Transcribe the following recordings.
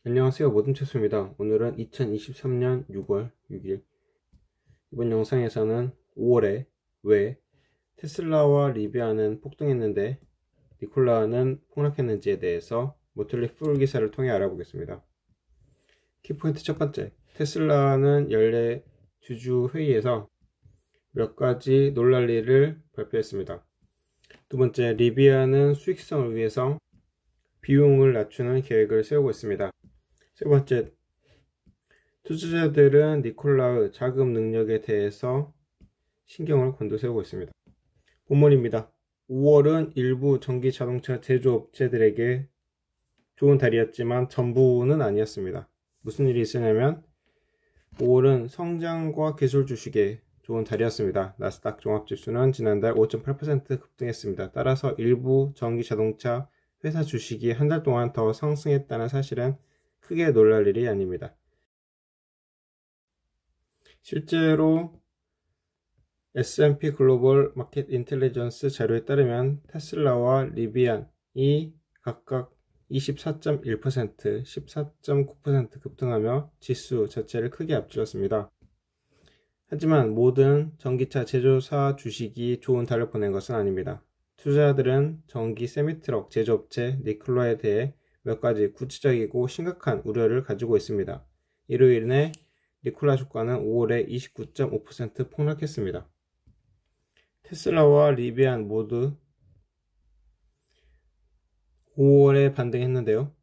안녕하세요, 모든체수입니다. 오늘은 2023년 6월 6일. 이번 영상에서는 5월에 왜 테슬라와 리비아는 폭등했는데 니콜라는 폭락했는지에 대해서 모틀리 풀 기사를 통해 알아보겠습니다. 키포인트 첫 번째, 테슬라는 연례 주주 회의에서 몇 가지 놀랄 일을 발표했습니다. 두 번째, 리비아는 수익성을 위해서 비용을 낮추는 계획을 세우고 있습니다. 세 번째, 투자자들은 니콜라의 자금 능력에 대해서 신경을 곤두세우고 있습니다. 본문입니다. 5월은 일부 전기 자동차 제조업체들에게 좋은 달이었지만 전부는 아니었습니다. 무슨 일이 있었냐면 5월은 성장과 기술 주식에 좋은 달이었습니다. 나스닥 종합지수는 지난달 5.8% 급등했습니다. 따라서 일부 전기 자동차 회사 주식이 한 달 동안 더 상승했다는 사실은 크게 놀랄 일이 아닙니다. 실제로 S&P 글로벌 마켓 인텔리전스 자료에 따르면 테슬라와 리비안이 각각 24.1%, 14.9% 급등하며 지수 자체를 크게 앞질렀습니다. 하지만 모든 전기차 제조사 주식이 좋은 달을 보낸 것은 아닙니다. 투자자들은 전기 세미트럭 제조업체 니콜라에 대해 몇 가지 구체적이고 심각한 우려를 가지고 있습니다. 이로 인해 니콜라 주가는 5월에 29.5% 폭락했습니다. 테슬라와 리비안 모두 5월에 반등했는데요.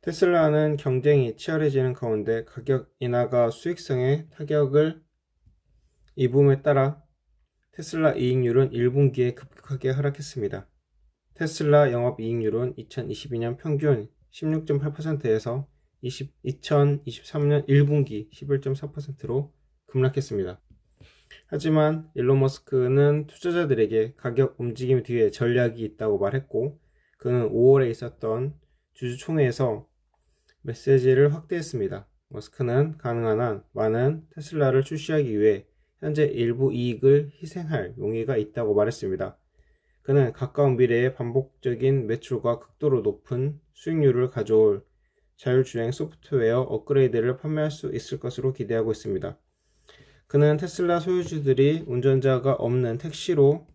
테슬라는 경쟁이 치열해지는 가운데 가격 인하가 수익성에 타격을 입음에 따라 테슬라 이익률은 1분기에 급격하게 하락했습니다. 테슬라 영업이익률은 2022년 평균 16.8%에서 2023년 1분기 11.4%로 급락했습니다. 하지만 일론 머스크는 투자자들에게 가격 움직임 뒤에 전략이 있다고 말했고, 그는 5월에 있었던 주주총회에서 메시지를 확대했습니다. 머스크는 가능한 한 많은 테슬라를 출시하기 위해 현재 일부 이익을 희생할 용의가 있다고 말했습니다. 그는 가까운 미래에 반복적인 매출과 극도로 높은 수익률을 가져올 자율주행 소프트웨어 업그레이드를 판매할 수 있을 것으로 기대하고 있습니다. 그는 테슬라 소유주들이 운전자가 없는 택시로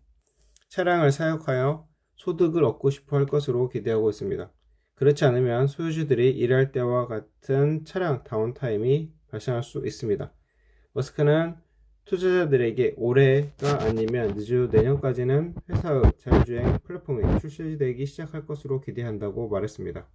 차량을 사용하여 소득을 얻고 싶어 할 것으로 기대하고 있습니다. 그렇지 않으면 소유주들이 일할 때와 같은 차량 다운타임이 발생할 수 있습니다. 머스크는 투자자들에게 올해가 아니면 늦어도 내년까지는 회사의 자율주행 플랫폼이 출시되기 시작할 것으로 기대한다고 말했습니다.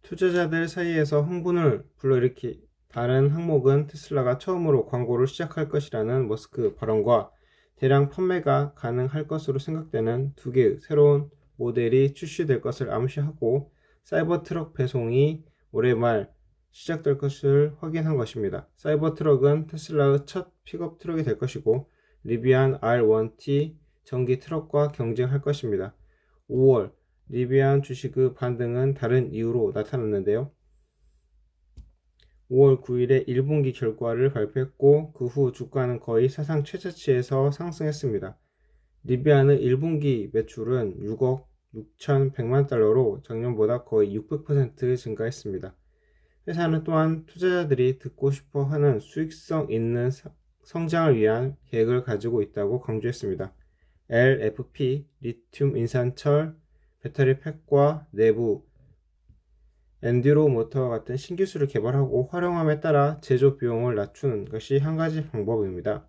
투자자들 사이에서 흥분을 불러일으키 다른 항목은 테슬라가 처음으로 광고를 시작할 것이라는 머스크 발언과 대량 판매가 가능할 것으로 생각되는 두 개의 새로운 모델이 출시될 것을 암시하고 사이버 트럭 배송이 올해 말 시작될 것을 확인한 것입니다. 사이버 트럭은 테슬라의 첫 픽업 트럭이 될 것이고 리비안 R1T 전기 트럭과 경쟁할 것입니다. 5월 리비안 주식의 반등은 다른 이유로 나타났는데요. 5월 9일에 1분기 결과를 발표했고 그 후 주가는 거의 사상 최저치에서 상승했습니다. 리비안의 1분기 매출은 6억 6,100만 달러로 작년보다 거의 600% 증가했습니다. 회사는 또한 투자자들이 듣고 싶어 하는 수익성 있는 성장을 위한 계획을 가지고 있다고 강조했습니다. LFP, 리튬 인산철, 배터리 팩과 내부 엔듀로 모터와 같은 신기술을 개발하고 활용함에 따라 제조 비용을 낮추는 것이 한 가지 방법입니다.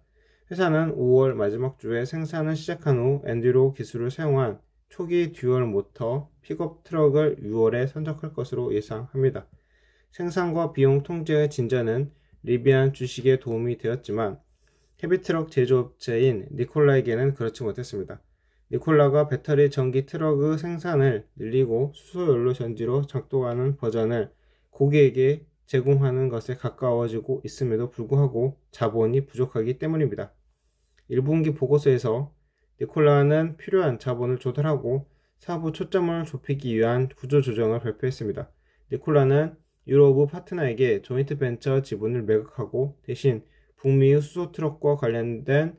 회사는 5월 마지막 주에 생산을 시작한 후 엔듀로 기술을 사용한 초기 듀얼 모터 픽업 트럭을 6월에 선적할 것으로 예상합니다. 생산과 비용 통제의 진전은 리비안 주식에 도움이 되었지만 헤비트럭 제조업체인 니콜라에게는 그렇지 못했습니다. 니콜라가 배터리 전기 트럭의 생산을 늘리고 수소연료 전지로 작동하는 버전을 고객에게 제공하는 것에 가까워지고 있음에도 불구하고 자본이 부족하기 때문입니다. 1분기 보고서에서 니콜라는 필요한 자본을 조달하고 사부 초점을 좁히기 위한 구조조정을 발표했습니다. 니콜라는 유럽의 파트너에게 조인트 벤처 지분을 매각하고 대신 북미의 수소 트럭과 관련된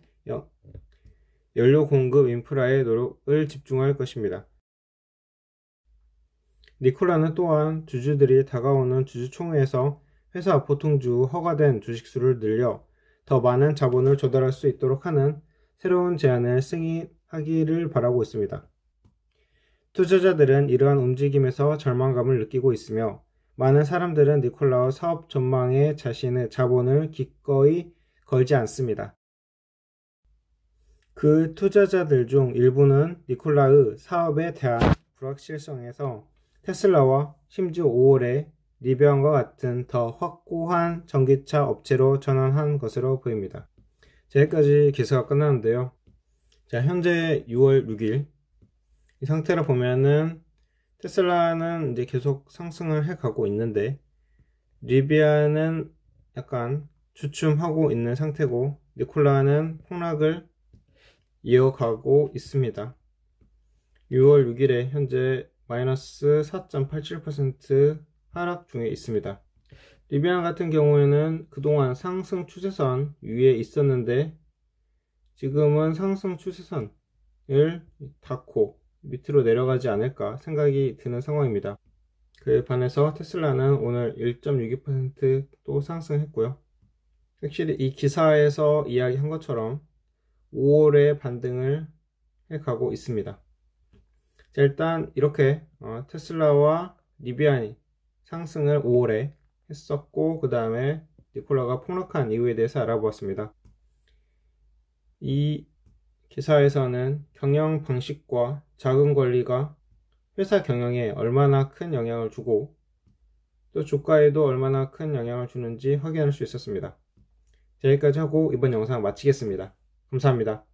연료 공급 인프라에 노력을 집중할 것입니다. 니콜라는 또한 주주들이 다가오는 주주총회에서 회사 보통주 허가된 주식수를 늘려 더 많은 자본을 조달할 수 있도록 하는 새로운 제안을 승인하기를 바라고 있습니다. 투자자들은 이러한 움직임에서 절망감을 느끼고 있으며 많은 사람들은 니콜라의 사업 전망에 자신의 자본을 기꺼이 걸지 않습니다. 그 투자자들 중 일부는 니콜라의 사업에 대한 불확실성에서 테슬라와 심지어 5월에 리비안과 같은 더 확고한 전기차 업체로 전환한 것으로 보입니다. 자, 여기까지 기사가 끝났는데요. 자, 현재 6월 6일 이 상태를 보면은 테슬라는 이제 계속 상승을 해 가고 있는데 리비안은 약간 주춤하고 있는 상태고 니콜라는 폭락을 이어가고 있습니다. 6월 6일에 현재 마이너스 4.87% 하락 중에 있습니다. 리비안 같은 경우에는 그동안 상승 추세선 위에 있었는데 지금은 상승 추세선을 닫고 밑으로 내려가지 않을까 생각이 드는 상황입니다. 그에 반해서 테슬라는 오늘 1.62% 또 상승했고요. 확실히 이 기사에서 이야기한 것처럼 5월에 반등을 해가고 있습니다. 자, 일단 이렇게 테슬라와 리비안이 상승을 5월에 했었고 그 다음에 니콜라가 폭락한 이유에 대해서 알아보았습니다. 이 기사에서는 경영 방식과 자금 관리가 회사 경영에 얼마나 큰 영향을 주고 또 주가에도 얼마나 큰 영향을 주는지 확인할 수 있었습니다. 자, 여기까지 하고 이번 영상 마치겠습니다. 감사합니다.